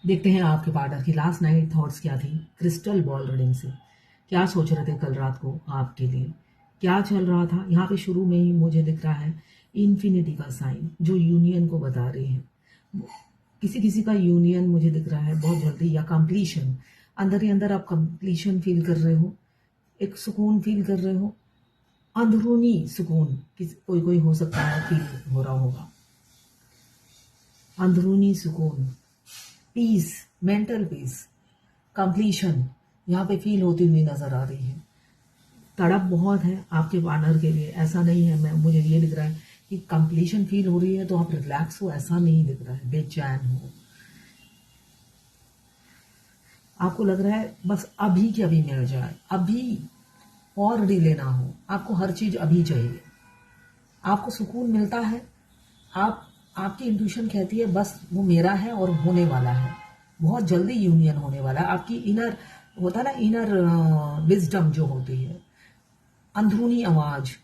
देखते हैं आपके पार्टनर की लास्ट नाइट थॉट्स क्या थी क्रिस्टल बॉल रीडिंग से। क्या सोच रहे थे कल रात को आपके लिए, क्या चल रहा था। यहाँ पे शुरू में ही मुझे दिख रहा है इन्फिनिटी का साइन जो यूनियन को बता रही है। किसी किसी का यूनियन मुझे दिख रहा है बहुत जल्दी, या कंप्लीशन। अंदर ही अंदर आप कंप्लीशन फील कर रहे हो, एक सुकून फील कर रहे हो, अंदरूनी सुकून कोई कोई हो सकता है फील हो रहा होगा। अंदरूनी सुकून, पीस, मेंटल पीस, कंप्लीशन यहाँ पे फील होती हुई नजर आ रही है। तड़प बहुत है आपके पार्टनर के लिए, ऐसा नहीं है। मुझे ये दिख रहा है कि कंप्लीशन फील हो रही है तो आप रिलैक्स हो, ऐसा नहीं दिख रहा है बेचैन हो। आपको लग रहा है बस अभी के अभी मिल जाए, अभी और डिले ना हो। आपको हर चीज अभी चाहिए, आपको सुकून मिलता है। आपकी इंट्यूशन कहती है बस वो मेरा है और होने वाला है, बहुत जल्दी यूनियन होने वाला है। आपकी इनर होता है ना, इनर विजडम जो होती है, अंदरूनी आवाज,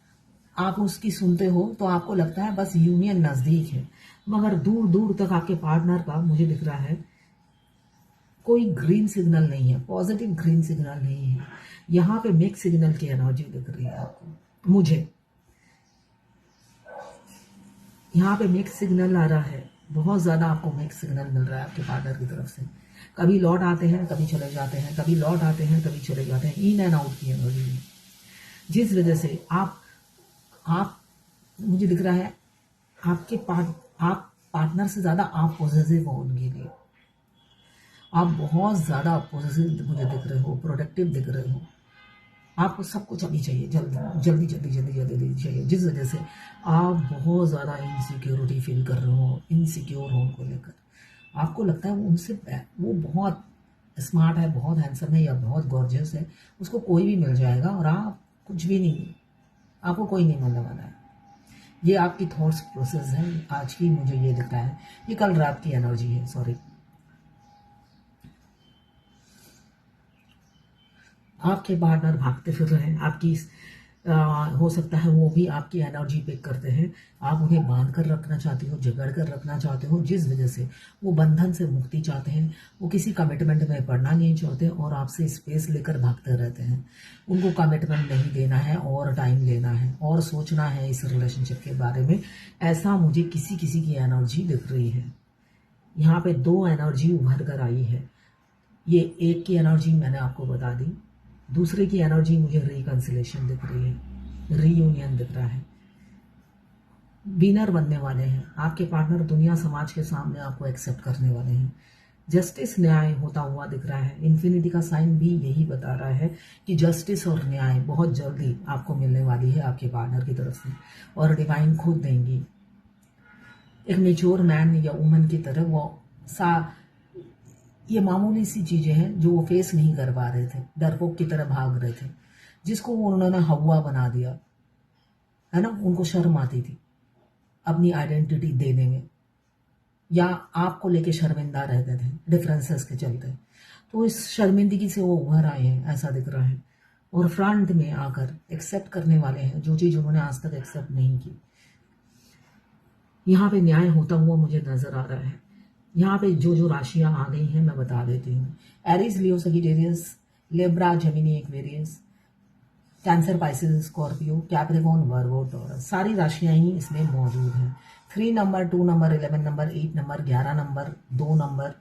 आप उसकी सुनते हो तो आपको लगता है बस यूनियन नजदीक है। मगर दूर दूर तक आपके पार्टनर का मुझे दिख रहा है कोई ग्रीन सिग्नल नहीं है, पॉजिटिव ग्रीन सिग्नल नहीं है। यहाँ पे मिक्स सिग्नल की एनर्जी दिख रही है आपको। मुझे यहाँ पे मिक्स सिग्नल आ रहा है, बहुत ज्यादा आपको मिक्स सिग्नल मिल रहा है आपके पार्टनर की तरफ से। कभी लौट आते हैं, कभी चले जाते हैं, कभी लौट आते हैं, कभी चले जाते हैं। इन एंड आउट की एनर्जी है, जिस वजह से आप मुझे दिख रहा है आप पार्टनर से ज्यादा आप पॉजिटिव हो उनके लिए। आप बहुत ज्यादा पॉजिटिव मुझे दिख रहे हो, प्रोडक्टिव दिख रहे हो। आपको सब कुछ अभी चाहिए, जल्दी जल्दी जल्दी जल्दी जल्दी चाहिए, जिस वजह से आप बहुत ज़्यादा इनसिक्योरिटी फील कर रहे हो, इनसिक्योर हो उनको लेकर। आपको लगता है वो बहुत स्मार्ट है, बहुत हैंडसम है या बहुत गॉर्जियस है, उसको कोई भी मिल जाएगा और आप कुछ भी नहीं, आपको कोई नहीं मिलने वाला है। ये आपकी थॉट्स प्रोसेस है आज की, मुझे ये दिख रहा है। ये कल रात की एनर्जी है, सॉरी। आपके पार्टनर भागते फिर रहे हैं आपकी, हो सकता है वो भी आपकी एनर्जी पिक करते हैं। आप उन्हें बांध कर रखना चाहते हो, जकड़ कर रखना चाहते हो, जिस वजह से वो बंधन से मुक्ति चाहते हैं। वो किसी कमिटमेंट में पड़ना नहीं चाहते और आपसे स्पेस लेकर भागते रहते हैं। उनको कमिटमेंट नहीं देना है और टाइम लेना है और सोचना है इस रिलेशनशिप के बारे में। ऐसा मुझे किसी किसी की एनर्जी दिख रही है। यहाँ पे दो एनर्जी उभर कर आई है। ये एक की एनर्जी मैंने आपको बता दी, दूसरे की एनर्जी मुझे रिकंसिलेशन दिख रही है, रीयूनियन दिख रहा है। विनर बनने वाले हैं आपके पार्टनर, दुनिया समाज के सामने आपको एक्सेप्ट करने वाले हैं। जस्टिस, न्याय होता हुआ दिख रहा है। इन्फिनिटी का साइन भी यही बता रहा है कि जस्टिस और न्याय बहुत जल्दी आपको मिलने वाली है आपके पार्टनर की तरफ से, और डिवाइन खुद देंगी। एक मेच्योर मैन या वुमन की तरह ये मामूली सी चीजें हैं जो वो फेस नहीं कर पा रहे थे, डरपोक की तरह भाग रहे थे, जिसको उन्होंने हवा बना दिया है ना। उनको शर्म आती थी अपनी आइडेंटिटी देने में, या आपको लेके शर्मिंदा रहते थे डिफरेंसेस के चलते। तो इस शर्मिंदगी से वो उभर आए हैं, ऐसा दिख रहा है, और फ्रंट में आकर एक्सेप्ट करने वाले हैं जो चीज उन्होंने आज तक एक्सेप्ट नहीं की। यहाँ पे न्याय होता हुआ मुझे नजर आ रहा है। यहाँ पे जो जो राशियां आ गई हैं मैं बता देती हूँ। Aries, Leo, Sagittarius, Libra, Gemini, Aquarius, Cancer, Pisces, Scorpio, Capricorn, Virgo, Taurus, सारी राशियां ही इसमें मौजूद हैं। 3 number, 2 number, 11 number, 8 number, 11 number, 2 number,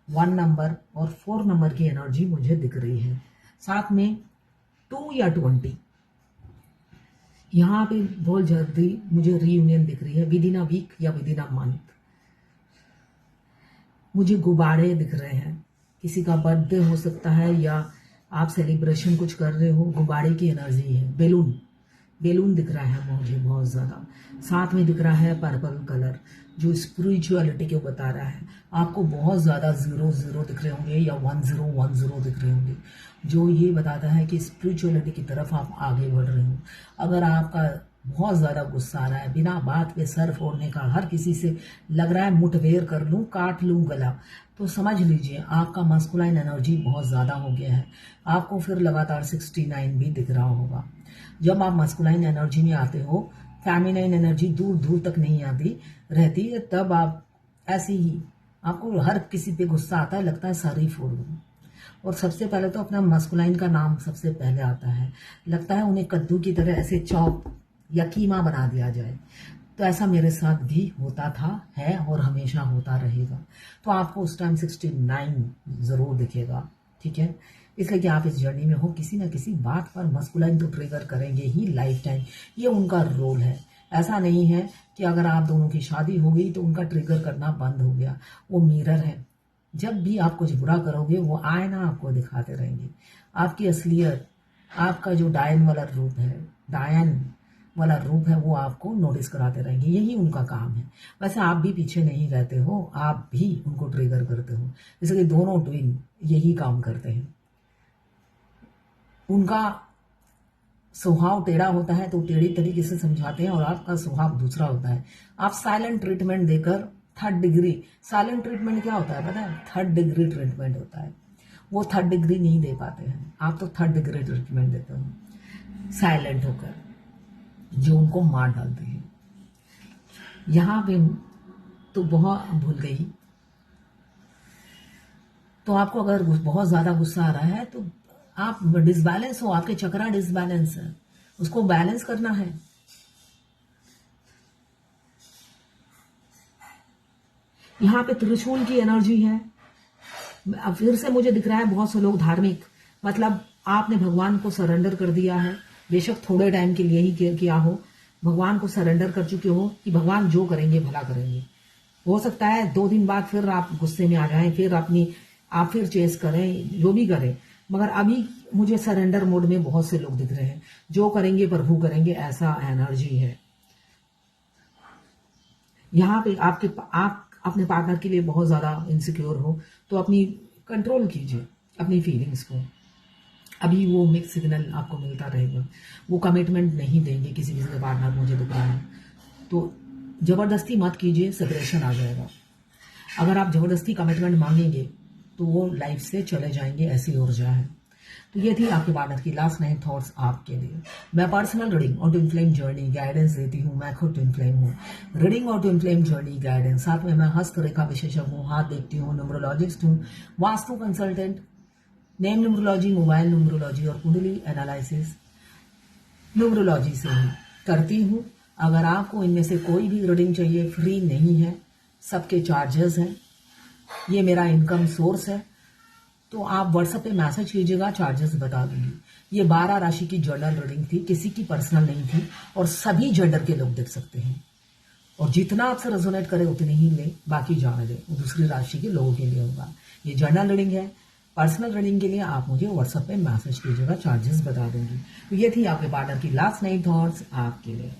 1 number और 4 नंबर की एनर्जी मुझे दिख रही है। साथ में 2 या 20, यहाँ पे बहुत जल्दी मुझे रीयूनियन दिख रही है, विद इन अ वीक या विद इन अ मंथ। मुझे गुब्बारे दिख रहे हैं, किसी का बर्थडे हो सकता है या आप सेलिब्रेशन कुछ कर रहे हो, गुब्बारे की एनर्जी है। बेलून दिख रहा है मुझे बहुत ज़्यादा। साथ में दिख रहा है पर्पल कलर जो स्पिरिचुअलिटी को बता रहा है। आपको बहुत ज़्यादा 0 दिख रहे होंगे या 10 दिख रहे होंगे, जो ये बताता है कि स्पिरिचुअलिटी की तरफ आप आगे बढ़ रहे हो। अगर आपका बहुत ज़्यादा गुस्सा आ रहा है, बिना बात पे सर फोड़ने का, हर किसी से लग रहा है मुठभेड़ कर लूँ, काट लूँ गला, तो समझ लीजिए आपका मस्कुलाइन एनर्जी बहुत ज़्यादा हो गया है। आपको फिर लगातार 69 भी दिख रहा होगा। जब आप मस्कुलाइन एनर्जी में आते हो, फेमिनाइन एनर्जी दूर दूर तक नहीं आती रहती है, तब आप ऐसी ही आपको हर किसी पे गुस्सा आता है, लगता है सर ही फोड़ दूं। और सबसे पहले तो अपना मस्कुलाइन का नाम सबसे पहले आता है, लगता है उन्हें कद्दू की तरह ऐसे चॉप या कीमा बना दिया जाए। तो ऐसा मेरे साथ भी होता था, है और हमेशा होता रहेगा। तो आपको उस टाइम 69 ज़रूर दिखेगा, ठीक है। इसलिए कि आप इस जर्नी में हो, किसी ना किसी बात पर मस्कुलाइन तो ट्रिगर करेंगे ही लाइफ टाइम, ये उनका रोल है। ऐसा नहीं है कि अगर आप दोनों की शादी हो गई तो उनका ट्रिगर करना बंद हो गया। वो मिरर है, जब भी आप कुछ बुरा करोगे वो आईना आपको दिखाते रहेंगे। आपकी असलियत, आपका जो डायन वाला रूप है वो आपको नोटिस कराते रहेंगे, यही उनका काम है। वैसे आप भी पीछे नहीं रहते हो, आप भी उनको ट्रिगर करते हो, इसलिए दोनों ट्विन यही काम करते हैं। उनका स्वभाव टेढ़ा होता है तो टेढ़ी तरीके से समझाते हैं, और आपका स्वभाव दूसरा होता है। आप साइलेंट ट्रीटमेंट देकर थर्ड डिग्री, साइलेंट ट्रीटमेंट क्या होता है पता है? थर्ड डिग्री ट्रीटमेंट होता है। वो थर्ड डिग्री नहीं दे पाते हैं, आप तो थर्ड डिग्री ट्रीटमेंट देते हो साइलेंट होकर, जो उनको मार डालते हैं। यहां पे तो बहुत भूल गई। तो आपको अगर बहुत ज्यादा गुस्सा आ रहा है तो आप डिसबैलेंस हो, आपके चक्रा डिसबैलेंस है, उसको बैलेंस करना है। यहाँ पे त्रिशूल की एनर्जी है। अब फिर से मुझे दिख रहा है बहुत से लोग धार्मिक, मतलब आपने भगवान को सरेंडर कर दिया है, बेशक थोड़े टाइम के लिए ही किया हो, भगवान को सरेंडर कर चुके हो कि भगवान जो करेंगे भला करेंगे। हो सकता है 2 दिन बाद फिर आप गुस्से में आ जाएं, फिर आप फिर चेस करें, जो भी करें, मगर अभी मुझे सरेंडर मोड में बहुत से लोग दिख रहे हैं। जो करेंगे प्रभु करेंगे, ऐसा एनर्जी है। यहाँ पे आप अपने पार्टनर के लिए बहुत ज्यादा इनसिक्योर हो तो अपनी कंट्रोल कीजिए अपनी फीलिंग्स को। अभी वो मिक्स सिग्नल आपको मिलता रहेगा, वो कमिटमेंट नहीं देंगे किसी के पार्टनर, मुझे दिख रहा है। तो जबरदस्ती मत कीजिए, सेपरेशन आ जाएगा। अगर आप जबरदस्ती कमिटमेंट मांगेंगे तो वो लाइफ से चले जाएंगे, ऐसी ऊर्जा है। तो ये थी आपके पार्टनर की लास्ट 9 थॉट्स आपके लिए। मैं पर्सनल रीडिंग और ट्विन फ्लेम जर्नी गाइडेंस देती हूँ, मैं खुद ट्विन फ्लेम हूँ। रीडिंग और ट्विन फ्लेम जर्नी गाइडेंस, साथ में मैं हस्तरेखा विशेषज्ञ हूँ, हाथ देखती हूँ, न्यूमरोलॉजिस्ट हूँ, vastu consultant, name numerology, mobile numerology और कुंडली एनालिसिस न्यूमरोलॉजी से ही करती हूँ। अगर आपको इनमें से कोई भी रीडिंग चाहिए, फ्री नहीं है, सबके चार्जेस हैं, ये मेरा इनकम सोर्स है, तो आप व्हाट्सएप पे मैसेज कीजिएगा, चार्जेस बता दूंगी। ये 12 राशि की जनरल रीडिंग थी, किसी की पर्सनल नहीं थी, और सभी जेंडर के लोग देख सकते हैं। और जितना आपसे रेजोनेट करे उतनी ही ले, बाकी जाने दे, वो दूसरी राशि के लोगों के लिए होगा। ये जनरल रीडिंग है। पर्सनल रीडिंग के लिए आप मुझे व्हाट्सएप पे मैसेज कीजिएगा, चार्जेस बता दूंगी। तो ये थी आपके पार्टनर की लास्ट 9 थॉट्स आपके लिए।